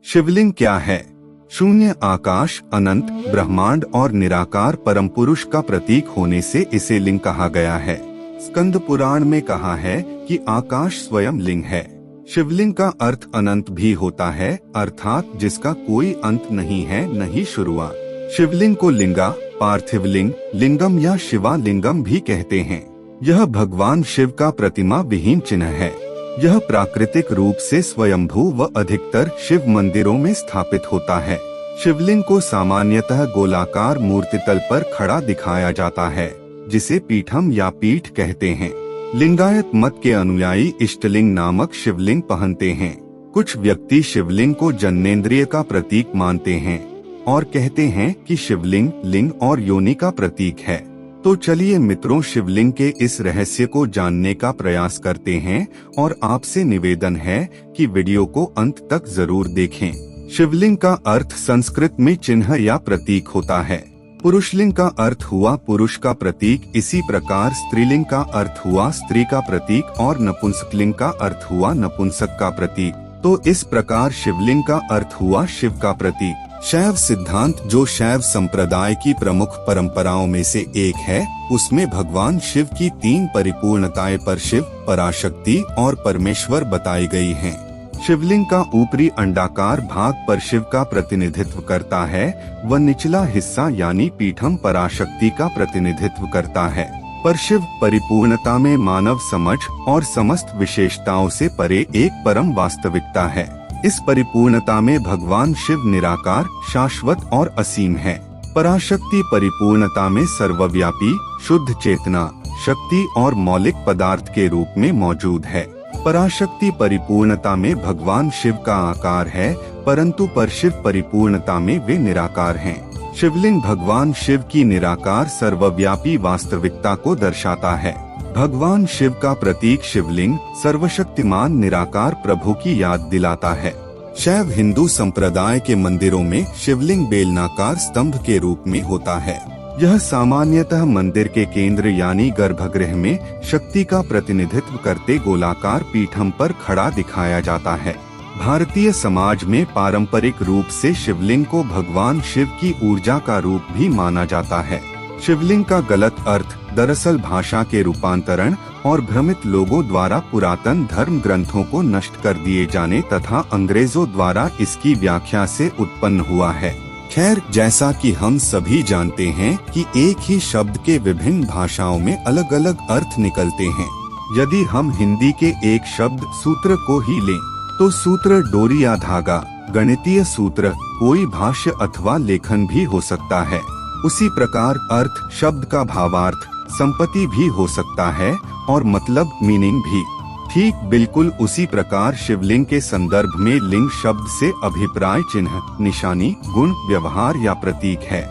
शिवलिंग क्या है? शून्य आकाश, अनंत, ब्रह्मांड और निराकार परम पुरुष का प्रतीक होने से इसे लिंग कहा गया है। स्कंद पुराण में कहा है कि आकाश स्वयं लिंग है। शिवलिंग का अर्थ अनंत भी होता है, अर्थात जिसका कोई अंत नहीं है न ही शुरुआत। शिवलिंग को लिंगा, पार्थिवलिंग, लिंगम या शिवालिंगम भी कहते हैं। यह भगवान शिव का प्रतिमा विहीन चिन्ह है। यह प्राकृतिक रूप से स्वयंभू व अधिकतर शिव मंदिरों में स्थापित होता है। शिवलिंग को सामान्यतः गोलाकार मूर्तितल पर खड़ा दिखाया जाता है, जिसे पीठम या पीठ कहते हैं। लिंगायत मत के अनुयायी इष्टलिंग नामक शिवलिंग पहनते हैं। कुछ व्यक्ति शिवलिंग को जन्नेंद्रिय का प्रतीक मानते हैं और कहते हैं कि शिवलिंग लिंग और योनि का प्रतीक है। तो चलिए मित्रों, शिवलिंग के इस रहस्य को जानने का प्रयास करते हैं और आपसे निवेदन है कि वीडियो को अंत तक जरूर देखें। शिवलिंग का अर्थ संस्कृत में चिन्ह या प्रतीक होता है। पुरुषलिंग का अर्थ हुआ पुरुष का प्रतीक, इसी प्रकार स्त्रीलिंग का अर्थ हुआ स्त्री का प्रतीक और नपुंसकलिंग का अर्थ हुआ नपुंसक का प्रतीक। तो इस प्रकार शिवलिंग का अर्थ हुआ शिव का प्रतीक। शैव सिद्धांत, जो शैव संप्रदाय की प्रमुख परंपराओं में से एक है, उसमें भगवान शिव की 3 परिपूर्णताएं पर शिव, पराशक्ति और परमेश्वर बताई गई हैं। शिवलिंग का ऊपरी अंडाकार भाग पर शिव का प्रतिनिधित्व करता है व निचला हिस्सा यानी पीठम पराशक्ति का प्रतिनिधित्व करता है। पर शिव परिपूर्णता में मानव समझ और समस्त विशेषताओं से परे एक परम वास्तविकता है। इस परिपूर्णता में भगवान शिव निराकार, शाश्वत और असीम है। पराशक्ति परिपूर्णता में सर्वव्यापी, शुद्ध चेतना, शक्ति और मौलिक पदार्थ के रूप में मौजूद है। पराशक्ति परिपूर्णता में भगवान शिव का आकार है, परंतु परशिव परिपूर्णता में वे निराकार हैं। शिवलिंग भगवान शिव की निराकार सर्वव्यापी वास्तविकता को दर्शाता है। भगवान शिव का प्रतीक शिवलिंग सर्वशक्तिमान निराकार प्रभु की याद दिलाता है। शैव हिंदू संप्रदाय के मंदिरों में शिवलिंग बेलनाकार स्तंभ के रूप में होता है। यह सामान्यतः मंदिर के केंद्र यानी गर्भगृह में शक्ति का प्रतिनिधित्व करते गोलाकार पीठम पर खड़ा दिखाया जाता है। भारतीय समाज में पारंपरिक रूप से शिवलिंग को भगवान शिव की ऊर्जा का रूप भी माना जाता है। शिवलिंग का गलत अर्थ दरअसल भाषा के रूपांतरण और भ्रमित लोगों द्वारा पुरातन धर्म ग्रंथों को नष्ट कर दिए जाने तथा अंग्रेजों द्वारा इसकी व्याख्या से उत्पन्न हुआ है। खैर, जैसा कि हम सभी जानते हैं कि एक ही शब्द के विभिन्न भाषाओं में अलग अलग अर्थ निकलते हैं। यदि हम हिंदी के एक शब्द सूत्र को ही लें, तो सूत्र डोरी या धागा, गणितीय सूत्र कोई भाष्य अथवा लेखन भी हो सकता है। उसी प्रकार अर्थ शब्द का भावार्थ संपत्ति भी हो सकता है और मतलब मीनिंग भी। ठीक बिल्कुल उसी प्रकार शिवलिंग के संदर्भ में लिंग शब्द से अभिप्राय चिन्ह, निशानी, गुण, व्यवहार या प्रतीक है।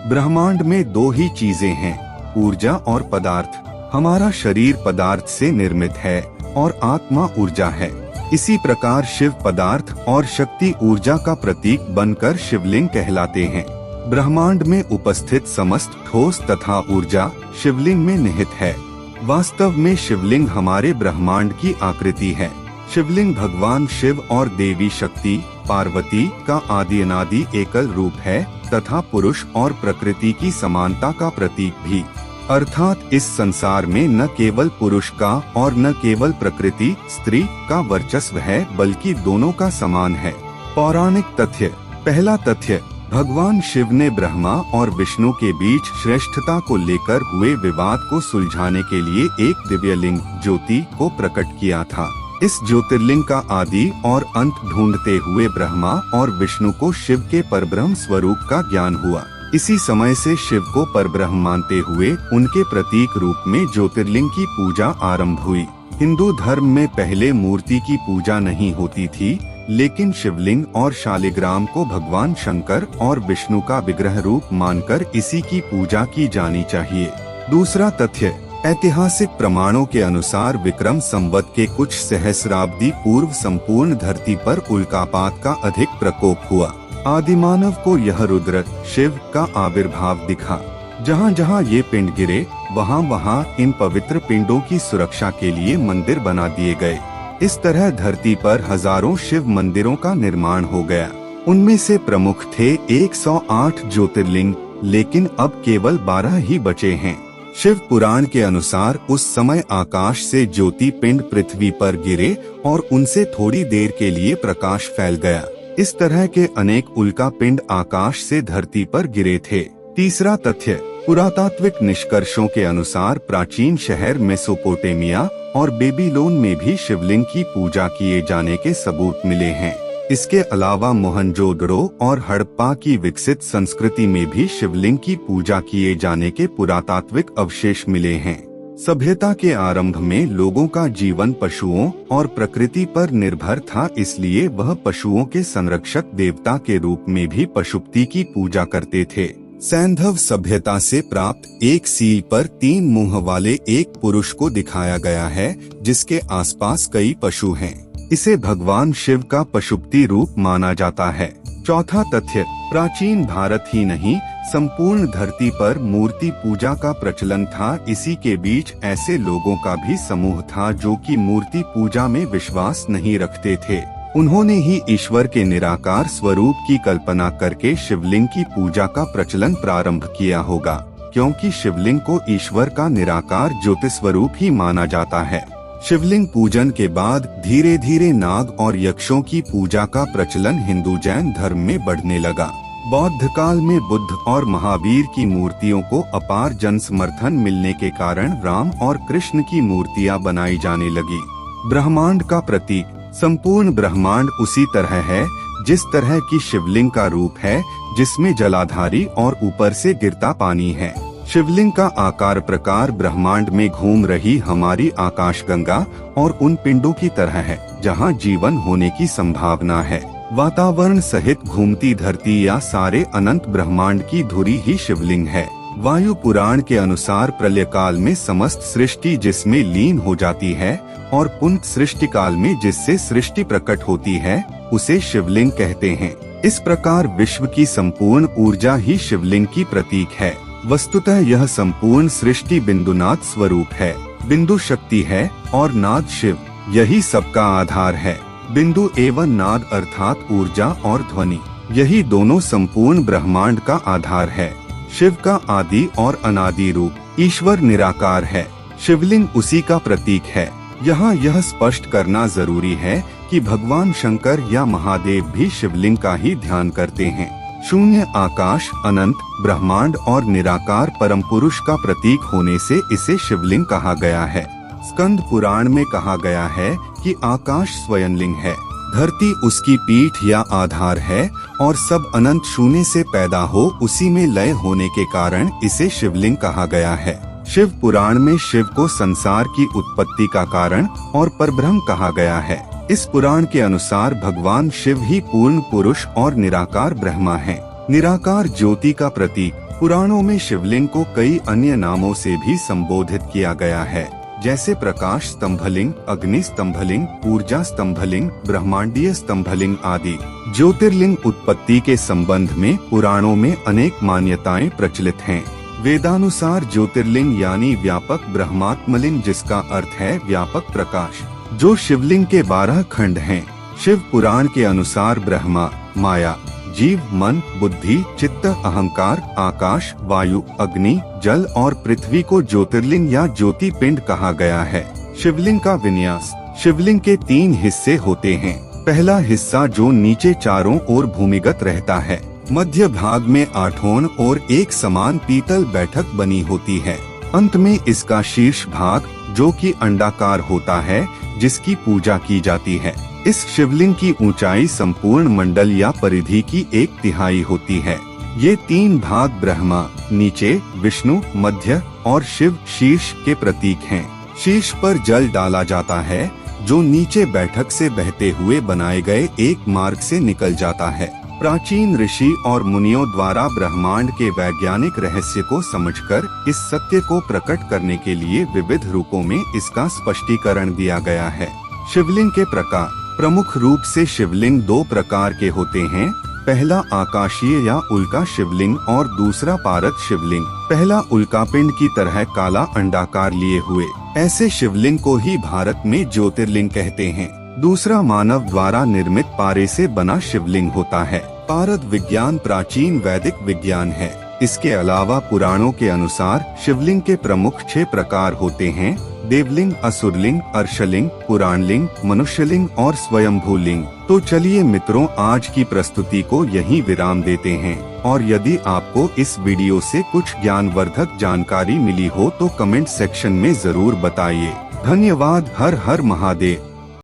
ब्रह्मांड में 2 ही चीजें हैं, ऊर्जा और पदार्थ। हमारा शरीर पदार्थ से निर्मित है और आत्मा ऊर्जा है। इसी प्रकार शिव पदार्थ और शक्ति ऊर्जा का प्रतीक बनकर शिवलिंग कहलाते हैं। ब्रह्मांड में उपस्थित समस्त ठोस तथा ऊर्जा शिवलिंग में निहित है। वास्तव में शिवलिंग हमारे ब्रह्मांड की आकृति है। शिवलिंग भगवान शिव और देवी शक्ति पार्वती का आदि अनादि एकल रूप है तथा पुरुष और प्रकृति की समानता का प्रतीक भी। अर्थात इस संसार में न केवल पुरुष का और न केवल प्रकृति स्त्री का वर्चस्व है, बल्कि दोनों का समान है। पौराणिक तथ्य। पहला तथ्य, भगवान शिव ने ब्रह्मा और विष्णु के बीच श्रेष्ठता को लेकर हुए विवाद को सुलझाने के लिए एक दिव्यलिंग ज्योति को प्रकट किया था। इस ज्योतिर्लिंग का आदि और अंत ढूंढते हुए ब्रह्मा और विष्णु को शिव के परब्रह्म स्वरूप का ज्ञान हुआ। इसी समय से शिव को परब्रह्म मानते हुए उनके प्रतीक रूप में ज्योतिर्लिंग की पूजा आरंभ हुई। हिंदू धर्म में पहले मूर्ति की पूजा नहीं होती थी, लेकिन शिवलिंग और शालिग्राम को भगवान शंकर और विष्णु का विग्रह रूप मानकर इसी की पूजा की जानी चाहिए। दूसरा तथ्य, ऐतिहासिक प्रमाणों के अनुसार विक्रम संवत के कुछ सहस्राब्दी पूर्व संपूर्ण धरती पर उल्कापात का अधिक प्रकोप हुआ। आदिमानव को यह रुद्र शिव का आविर्भाव दिखा। जहाँ जहाँ ये पिंड गिरे, वहाँ वहाँ इन पवित्र पिंडों की सुरक्षा के लिए मंदिर बना दिए गए। इस तरह धरती पर हजारों शिव मंदिरों का निर्माण हो गया। उनमें से प्रमुख थे 108 ज्योतिर्लिंग, लेकिन अब केवल 12 ही बचे हैं। शिव पुराण के अनुसार उस समय आकाश से ज्योति पिंड पृथ्वी पर गिरे और उनसे थोड़ी देर के लिए प्रकाश फैल गया। इस तरह के अनेक उल्का पिंड आकाश से धरती पर गिरे थे। तीसरा तथ्य, पुरातात्विक निष्कर्षों के अनुसार प्राचीन शहर मेसोपोटामिया और बेबीलोन में भी शिवलिंग की पूजा किए जाने के सबूत मिले हैं। इसके अलावा मोहनजोदड़ो और हड़प्पा की विकसित संस्कृति में भी शिवलिंग की पूजा किए जाने के पुरातात्विक अवशेष मिले हैं। सभ्यता के आरंभ में लोगों का जीवन पशुओं और प्रकृति पर निर्भर था, इसलिए वह पशुओं के संरक्षक देवता के रूप में भी पशुपति की पूजा करते थे। सैंधव सभ्यता से प्राप्त एक सील पर 3 मुंह वाले एक पुरुष को दिखाया गया है, जिसके आसपास कई पशु हैं। इसे भगवान शिव का पशुपति रूप माना जाता है। चौथा तथ्य, प्राचीन भारत ही नहीं, संपूर्ण धरती पर मूर्ति पूजा का प्रचलन था। इसी के बीच ऐसे लोगों का भी समूह था जो कि मूर्ति पूजा में विश्वास नहीं रखते थे। उन्होंने ही ईश्वर के निराकार स्वरूप की कल्पना करके शिवलिंग की पूजा का प्रचलन प्रारंभ किया होगा, क्योंकि शिवलिंग को ईश्वर का निराकार ज्योति स्वरूप ही माना जाता है। शिवलिंग पूजन के बाद धीरे धीरे नाग और यक्षों की पूजा का प्रचलन हिंदू जैन धर्म में बढ़ने लगा। बौद्ध काल में बुद्ध और महावीर की मूर्तियों को अपार जन समर्थन मिलने के कारण राम और कृष्ण की मूर्तियां बनाई जाने लगी। ब्रह्मांड का प्रतीक, संपूर्ण ब्रह्मांड उसी तरह है जिस तरह की शिवलिंग का रूप है, जिसमें जलाधारी और ऊपर से गिरता पानी है। शिवलिंग का आकार प्रकार ब्रह्मांड में घूम रही हमारी आकाशगंगा और उन पिंडों की तरह है जहां जीवन होने की संभावना है। वातावरण सहित घूमती धरती या सारे अनंत ब्रह्मांड की धुरी ही शिवलिंग है। वायु पुराण के अनुसार प्रलय काल में समस्त सृष्टि जिसमें लीन हो जाती है और पुनः सृष्टि काल में जिससे सृष्टि प्रकट होती है, उसे शिवलिंग कहते हैं। इस प्रकार विश्व की संपूर्ण ऊर्जा ही शिवलिंग की प्रतीक है। वस्तुतः यह संपूर्ण सृष्टि बिंदुनाद स्वरूप है। बिंदु शक्ति है और नाद शिव, यही सबका आधार है। बिंदु एवं नाद अर्थात ऊर्जा और ध्वनि, यही दोनों संपूर्ण ब्रह्मांड का आधार है। शिव का आदि और अनादि रूप ईश्वर निराकार है। शिवलिंग उसी का प्रतीक है। यहाँ यह स्पष्ट करना जरूरी है कि भगवान शंकर या महादेव भी शिवलिंग का ही ध्यान करते हैं। शून्य आकाश, अनंत ब्रह्मांड और निराकार परम पुरुष का प्रतीक होने से इसे शिवलिंग कहा गया है। स्कंद पुराण में कहा गया है कि आकाश स्वयंलिंग है, धरती उसकी पीठ या आधार है और सब अनंत शून्य से पैदा हो उसी में लय होने के कारण इसे शिवलिंग कहा गया है। शिव पुराण में शिव को संसार की उत्पत्ति का कारण और परब्रह्म कहा गया है। इस पुराण के अनुसार भगवान शिव ही पूर्ण पुरुष और निराकार ब्रह्मा है। निराकार ज्योति का प्रतीक। पुराणों में शिवलिंग को कई अन्य नामों से भी संबोधित किया गया है, जैसे प्रकाश स्तंभलिंग, अग्नि स्तंभलिंग, ऊर्जा स्तंभलिंग, ब्रह्मांडीय स्तंभलिंग आदि। ज्योतिर्लिंग उत्पत्ति के संबंध में पुराणों में अनेक मान्यताएं प्रचलित हैं। वेदानुसार ज्योतिर्लिंग यानी व्यापक ब्रह्मात्मलिंग, जिसका अर्थ है व्यापक प्रकाश, जो शिवलिंग के 12 खंड हैं। शिव पुराण के अनुसार ब्रह्मा, माया, जीव, मन, बुद्धि, चित्त, अहंकार, आकाश, वायु, अग्नि, जल और पृथ्वी को ज्योतिर्लिंग या ज्योति पिंड कहा गया है। शिवलिंग का विन्यास। शिवलिंग के 3 हिस्से होते हैं। पहला हिस्सा जो नीचे चारों ओर भूमिगत रहता है, मध्य भाग में आठों और एक समान पीतल बैठक बनी होती है। अंत में इसका शीर्ष भाग जो कि अंडाकार होता है, जिसकी पूजा की जाती है। इस शिवलिंग की ऊंचाई संपूर्ण मंडल या परिधि की 1/3 होती है। ये 3 भाग ब्रह्मा नीचे, विष्णु मध्य और शिव शीर्ष के प्रतीक हैं। शीर्ष पर जल डाला जाता है जो नीचे बैठक से बहते हुए बनाए गए एक मार्ग से निकल जाता है। प्राचीन ऋषि और मुनियों द्वारा ब्रह्मांड के वैज्ञानिक रहस्य को समझकर इस सत्य को प्रकट करने के लिए विविध रूपों में इसका स्पष्टीकरण दिया गया है। शिवलिंग के प्रकार। प्रमुख रूप से शिवलिंग 2 प्रकार के होते हैं। पहला आकाशीय या उल्का शिवलिंग और दूसरा पारद शिवलिंग। पहला उल्कापिंड की तरह काला अंडाकार लिए हुए ऐसे शिवलिंग को ही भारत में ज्योतिर्लिंग कहते हैं। दूसरा मानव द्वारा निर्मित पारे से बना शिवलिंग होता है। पारद विज्ञान प्राचीन वैदिक विज्ञान है। इसके अलावा पुराणों के अनुसार शिवलिंग के प्रमुख 6 प्रकार होते हैं: देवलिंग, असुरलिंग, अर्शलिंग, पुराणलिंग, मनुष्यलिंग और स्वयंभूलिंग। तो चलिए मित्रों, आज की प्रस्तुति को यहीं विराम देते हैं। और यदि आपको इस वीडियो से कुछ ज्ञानवर्धक जानकारी मिली हो तो कमेंट सेक्शन में जरूर बताइए। धन्यवाद। हर हर महादेव।